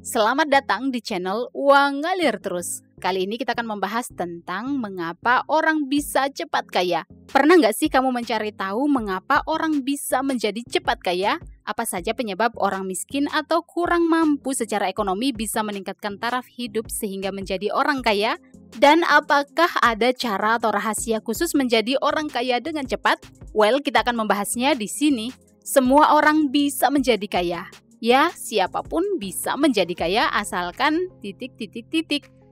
Selamat datang di channel Uang Ngalir Terus. Kali ini kita akan membahas tentang mengapa orang bisa cepat kaya. Pernah nggak sih kamu mencari tahu mengapa orang bisa menjadi cepat kaya? Apa saja penyebab orang miskin atau kurang mampu secara ekonomi bisa meningkatkan taraf hidup sehingga menjadi orang kaya? Dan apakah ada cara atau rahasia khusus menjadi orang kaya dengan cepat? Well, kita akan membahasnya di sini. Semua orang bisa menjadi kaya. Ya, siapapun bisa menjadi kaya asalkan ...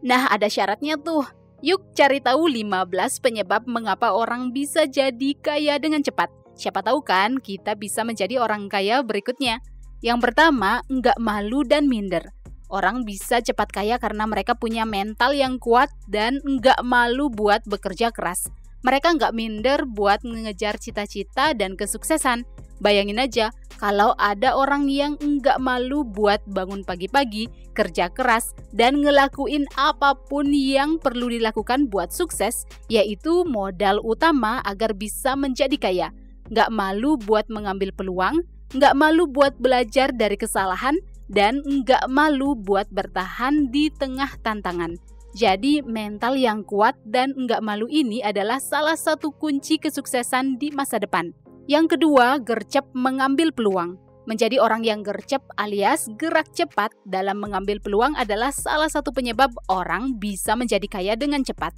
Nah, ada syaratnya tuh. Yuk cari tahu 15 penyebab mengapa orang bisa jadi kaya dengan cepat. Siapa tahu kan kita bisa menjadi orang kaya berikutnya. Yang pertama, nggak malu dan minder. Orang bisa cepat kaya karena mereka punya mental yang kuat dan nggak malu buat bekerja keras. Mereka nggak minder buat mengejar cita-cita dan kesuksesan. Bayangin aja, kalau ada orang yang nggak malu buat bangun pagi-pagi, kerja keras, dan ngelakuin apapun yang perlu dilakukan buat sukses, yaitu modal utama agar bisa menjadi kaya. Nggak malu buat mengambil peluang, nggak malu buat belajar dari kesalahan, dan nggak malu buat bertahan di tengah tantangan. Jadi mental yang kuat dan nggak malu ini adalah salah satu kunci kesuksesan di masa depan. Yang kedua, gercep mengambil peluang. Menjadi orang yang gercep alias gerak cepat dalam mengambil peluang adalah salah satu penyebab orang bisa menjadi kaya dengan cepat.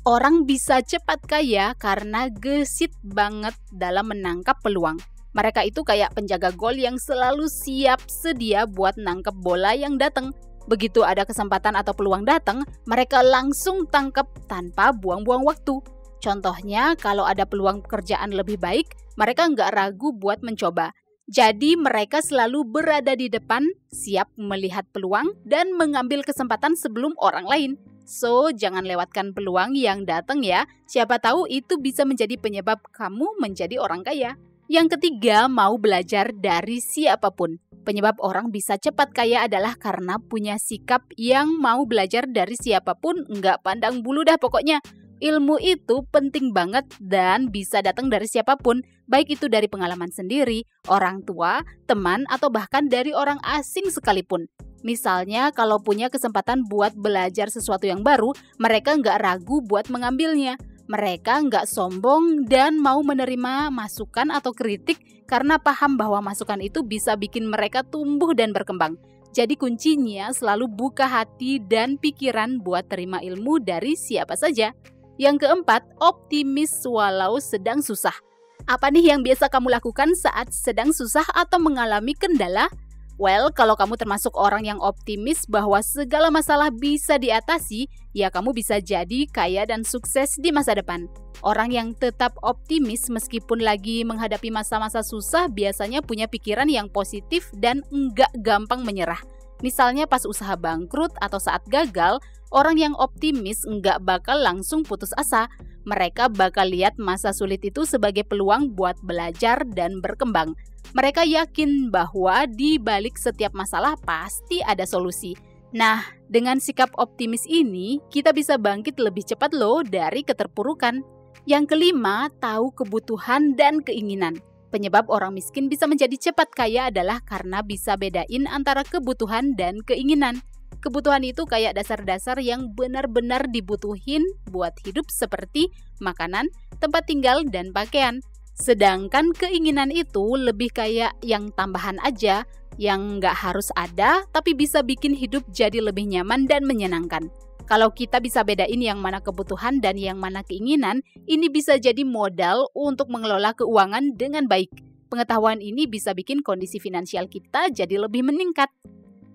Orang bisa cepat kaya karena gesit banget dalam menangkap peluang. Mereka itu kayak penjaga gol yang selalu siap sedia buat nangkep bola yang datang. Begitu ada kesempatan atau peluang datang, mereka langsung tangkap tanpa buang-buang waktu. Contohnya, kalau ada peluang pekerjaan lebih baik, mereka nggak ragu buat mencoba. Jadi mereka selalu berada di depan, siap melihat peluang dan mengambil kesempatan sebelum orang lain. So, jangan lewatkan peluang yang datang ya. Siapa tahu itu bisa menjadi penyebab kamu menjadi orang kaya. Yang ketiga, mau belajar dari siapapun. Penyebab orang bisa cepat kaya adalah karena punya sikap yang mau belajar dari siapapun, nggak pandang bulu dah pokoknya. Ilmu itu penting banget dan bisa datang dari siapapun, baik itu dari pengalaman sendiri, orang tua, teman, atau bahkan dari orang asing sekalipun. Misalnya kalau punya kesempatan buat belajar sesuatu yang baru, mereka nggak ragu buat mengambilnya. Mereka nggak sombong dan mau menerima masukan atau kritik karena paham bahwa masukan itu bisa bikin mereka tumbuh dan berkembang. Jadi kuncinya selalu buka hati dan pikiran buat terima ilmu dari siapa saja. Yang keempat, optimis walau sedang susah. Apa nih yang biasa kamu lakukan saat sedang susah atau mengalami kendala? Well, kalau kamu termasuk orang yang optimis bahwa segala masalah bisa diatasi, ya kamu bisa jadi kaya dan sukses di masa depan. Orang yang tetap optimis meskipun lagi menghadapi masa-masa susah biasanya punya pikiran yang positif dan enggak gampang menyerah. Misalnya pas usaha bangkrut atau saat gagal, orang yang optimis enggak bakal langsung putus asa. Mereka bakal lihat masa sulit itu sebagai peluang buat belajar dan berkembang. Mereka yakin bahwa di balik setiap masalah pasti ada solusi. Nah, dengan sikap optimis ini, kita bisa bangkit lebih cepat loh dari keterpurukan. Yang kelima, tahu kebutuhan dan keinginan. Penyebab orang miskin bisa menjadi cepat kaya adalah karena bisa bedain antara kebutuhan dan keinginan. Kebutuhan itu kayak dasar-dasar yang benar-benar dibutuhin buat hidup seperti makanan, tempat tinggal, dan pakaian. Sedangkan keinginan itu lebih kayak yang tambahan aja, yang nggak harus ada tapi bisa bikin hidup jadi lebih nyaman dan menyenangkan. Kalau kita bisa bedain yang mana kebutuhan dan yang mana keinginan, ini bisa jadi modal untuk mengelola keuangan dengan baik. Pengetahuan ini bisa bikin kondisi finansial kita jadi lebih meningkat.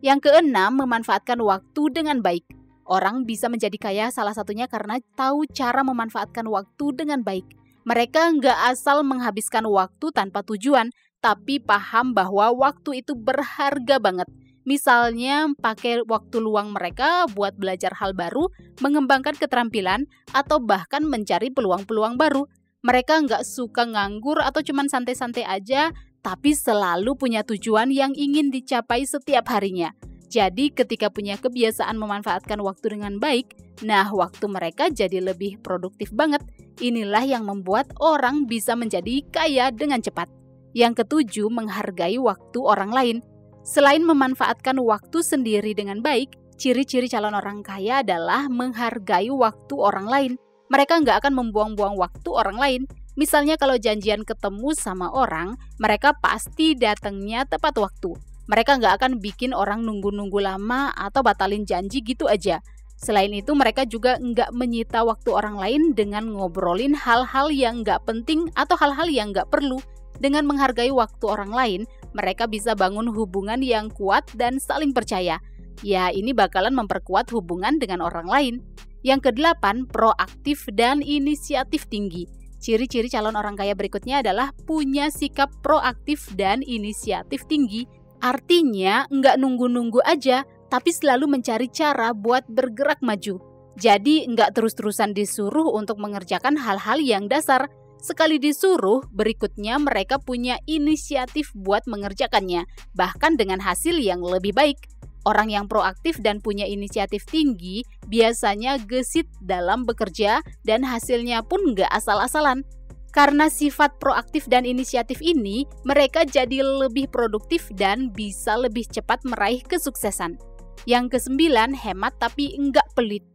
Yang keenam, memanfaatkan waktu dengan baik. Orang bisa menjadi kaya salah satunya karena tahu cara memanfaatkan waktu dengan baik. Mereka nggak asal menghabiskan waktu tanpa tujuan, tapi paham bahwa waktu itu berharga banget. Misalnya pakai waktu luang mereka buat belajar hal baru, mengembangkan keterampilan, atau bahkan mencari peluang-peluang baru. Mereka nggak suka nganggur atau cuman santai-santai aja, tapi selalu punya tujuan yang ingin dicapai setiap harinya. Jadi ketika punya kebiasaan memanfaatkan waktu dengan baik, nah waktu mereka jadi lebih produktif banget. Inilah yang membuat orang bisa menjadi kaya dengan cepat. Yang ketujuh, menghargai waktu orang lain. Selain memanfaatkan waktu sendiri dengan baik, ciri-ciri calon orang kaya adalah menghargai waktu orang lain. Mereka nggak akan membuang-buang waktu orang lain. Misalnya kalau janjian ketemu sama orang, mereka pasti datangnya tepat waktu. Mereka nggak akan bikin orang nunggu-nunggu lama atau batalin janji gitu aja. Selain itu, mereka juga nggak menyita waktu orang lain dengan ngobrolin hal-hal yang nggak penting atau hal-hal yang nggak perlu. Dengan menghargai waktu orang lain, mereka bisa bangun hubungan yang kuat dan saling percaya. Ya, ini bakalan memperkuat hubungan dengan orang lain. Yang kedelapan, proaktif dan inisiatif tinggi. Ciri-ciri calon orang kaya berikutnya adalah punya sikap proaktif dan inisiatif tinggi. Artinya, nggak nunggu-nunggu aja, tapi selalu mencari cara buat bergerak maju. Jadi, nggak terus-terusan disuruh untuk mengerjakan hal-hal yang dasar. Sekali disuruh, berikutnya mereka punya inisiatif buat mengerjakannya, bahkan dengan hasil yang lebih baik. Orang yang proaktif dan punya inisiatif tinggi biasanya gesit dalam bekerja dan hasilnya pun nggak asal-asalan. Karena sifat proaktif dan inisiatif ini, mereka jadi lebih produktif dan bisa lebih cepat meraih kesuksesan. Yang kesembilan, hemat tapi enggak pelit.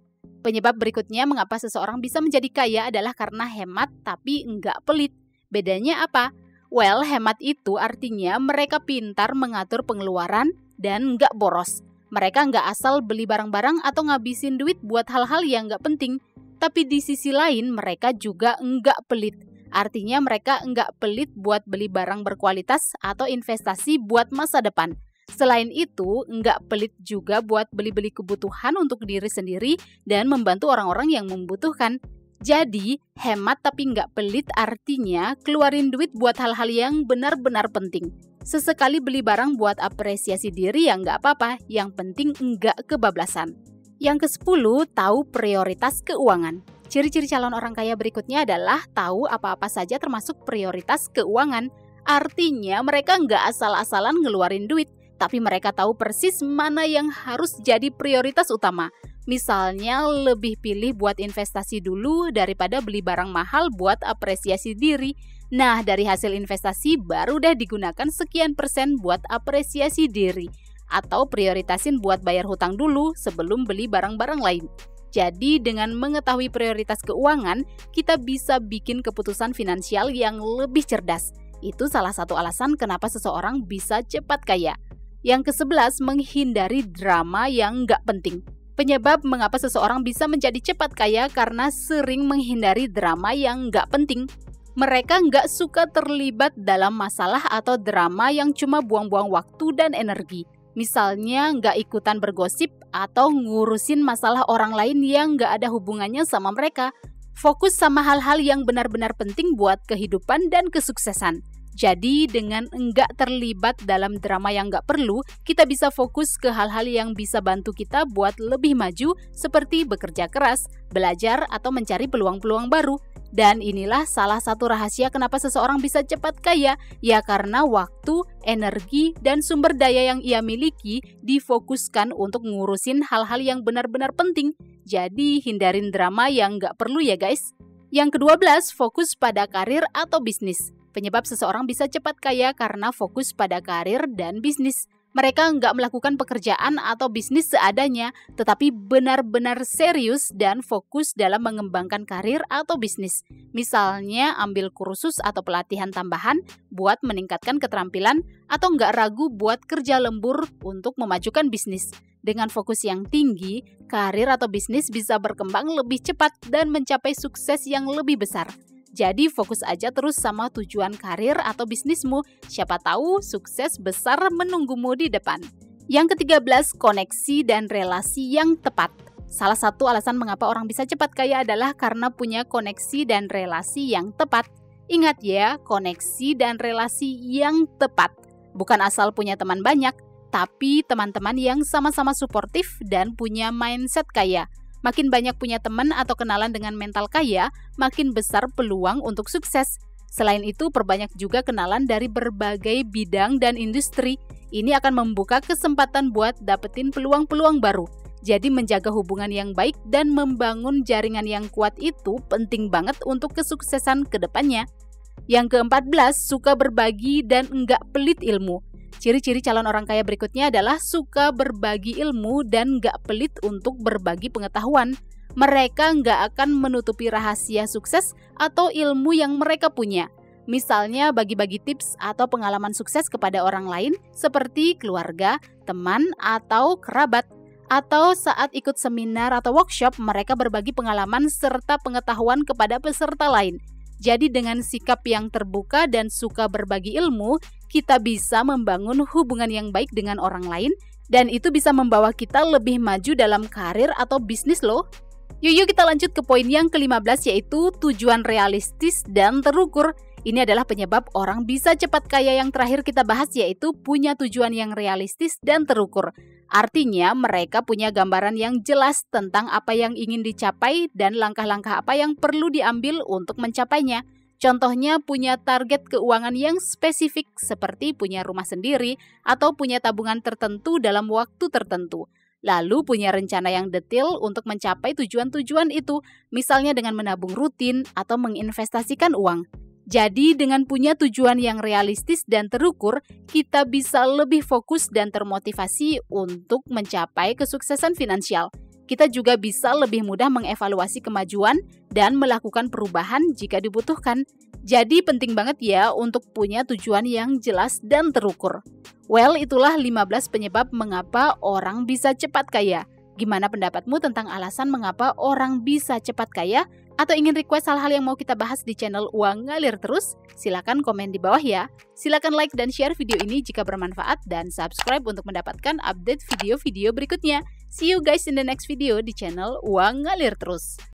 Penyebab berikutnya mengapa seseorang bisa menjadi kaya adalah karena hemat tapi enggak pelit. Bedanya apa? Well, hemat itu artinya mereka pintar mengatur pengeluaran dan enggak boros. Mereka enggak asal beli barang-barang atau ngabisin duit buat hal-hal yang enggak penting. Tapi di sisi lain mereka juga enggak pelit. Artinya mereka enggak pelit buat beli barang berkualitas atau investasi buat masa depan. Selain itu, enggak pelit juga buat beli-beli kebutuhan untuk diri sendiri dan membantu orang-orang yang membutuhkan. Jadi, hemat tapi enggak pelit artinya keluarin duit buat hal-hal yang benar-benar penting. Sesekali beli barang buat apresiasi diri ya enggak apa-apa, yang penting enggak kebablasan. Yang ke-10, tahu prioritas keuangan. Ciri-ciri calon orang kaya berikutnya adalah tahu apa-apa saja termasuk prioritas keuangan. Artinya mereka nggak asal-asalan ngeluarin duit, tapi mereka tahu persis mana yang harus jadi prioritas utama. Misalnya lebih pilih buat investasi dulu daripada beli barang mahal buat apresiasi diri. Nah, dari hasil investasi baru deh digunakan sekian persen buat apresiasi diri. Atau prioritasin buat bayar hutang dulu sebelum beli barang-barang lain. Jadi dengan mengetahui prioritas keuangan, kita bisa bikin keputusan finansial yang lebih cerdas. Itu salah satu alasan kenapa seseorang bisa cepat kaya. Yang ke-11, menghindari drama yang nggak penting. Penyebab mengapa seseorang bisa menjadi cepat kaya karena sering menghindari drama yang nggak penting. Mereka nggak suka terlibat dalam masalah atau drama yang cuma buang-buang waktu dan energi. Misalnya nggak ikutan bergosip atau ngurusin masalah orang lain yang nggak ada hubungannya sama mereka. Fokus sama hal-hal yang benar-benar penting buat kehidupan dan kesuksesan. Jadi dengan enggak terlibat dalam drama yang nggak perlu, kita bisa fokus ke hal-hal yang bisa bantu kita buat lebih maju seperti bekerja keras, belajar, atau mencari peluang-peluang baru. Dan inilah salah satu rahasia kenapa seseorang bisa cepat kaya, ya karena waktu, energi, dan sumber daya yang ia miliki difokuskan untuk ngurusin hal-hal yang benar-benar penting. Jadi hindarin drama yang nggak perlu ya guys. Yang ke-12, fokus pada karir atau bisnis. Penyebab seseorang bisa cepat kaya karena fokus pada karir dan bisnis. Mereka nggak melakukan pekerjaan atau bisnis seadanya, tetapi benar-benar serius dan fokus dalam mengembangkan karir atau bisnis. Misalnya ambil kursus atau pelatihan tambahan buat meningkatkan keterampilan atau nggak ragu buat kerja lembur untuk memajukan bisnis. Dengan fokus yang tinggi, karir atau bisnis bisa berkembang lebih cepat dan mencapai sukses yang lebih besar. Jadi fokus aja terus sama tujuan karir atau bisnismu, siapa tahu sukses besar menunggumu di depan. Yang ke-13, koneksi dan relasi yang tepat. Salah satu alasan mengapa orang bisa cepat kaya adalah karena punya koneksi dan relasi yang tepat. Ingat ya, koneksi dan relasi yang tepat. Bukan asal punya teman banyak, tapi teman-teman yang sama-sama suportif dan punya mindset kaya. Makin banyak punya teman atau kenalan dengan mental kaya, makin besar peluang untuk sukses. Selain itu, perbanyak juga kenalan dari berbagai bidang dan industri. Ini akan membuka kesempatan buat dapetin peluang-peluang baru. Jadi menjaga hubungan yang baik dan membangun jaringan yang kuat itu penting banget untuk kesuksesan ke depannya. Yang ke-14, suka berbagi dan enggak pelit ilmu. Ciri-ciri calon orang kaya berikutnya adalah suka berbagi ilmu dan gak pelit untuk berbagi pengetahuan. Mereka gak akan menutupi rahasia sukses atau ilmu yang mereka punya. Misalnya bagi-bagi tips atau pengalaman sukses kepada orang lain seperti keluarga, teman, atau kerabat. Atau saat ikut seminar atau workshop, mereka berbagi pengalaman serta pengetahuan kepada peserta lain. Jadi dengan sikap yang terbuka dan suka berbagi ilmu, kita bisa membangun hubungan yang baik dengan orang lain dan itu bisa membawa kita lebih maju dalam karir atau bisnis loh. Yuk kita lanjut ke poin yang ke-15 yaitu tujuan realistis dan terukur. Ini adalah penyebab orang bisa cepat kaya yang terakhir kita bahas yaitu punya tujuan yang realistis dan terukur. Artinya mereka punya gambaran yang jelas tentang apa yang ingin dicapai dan langkah-langkah apa yang perlu diambil untuk mencapainya. Contohnya punya target keuangan yang spesifik seperti punya rumah sendiri atau punya tabungan tertentu dalam waktu tertentu. Lalu punya rencana yang detail untuk mencapai tujuan-tujuan itu, misalnya dengan menabung rutin atau menginvestasikan uang. Jadi dengan punya tujuan yang realistis dan terukur, kita bisa lebih fokus dan termotivasi untuk mencapai kesuksesan finansial. Kita juga bisa lebih mudah mengevaluasi kemajuan dan melakukan perubahan jika dibutuhkan. Jadi penting banget ya untuk punya tujuan yang jelas dan terukur. Well, itulah 15 penyebab mengapa orang bisa cepat kaya. Gimana pendapatmu tentang alasan mengapa orang bisa cepat kaya? Atau ingin request hal-hal yang mau kita bahas di channel Uang Ngalir Terus? Silakan komen di bawah ya. Silakan like dan share video ini jika bermanfaat dan subscribe untuk mendapatkan update video-video berikutnya. See you guys in the next video di channel Uang Ngalir Terus.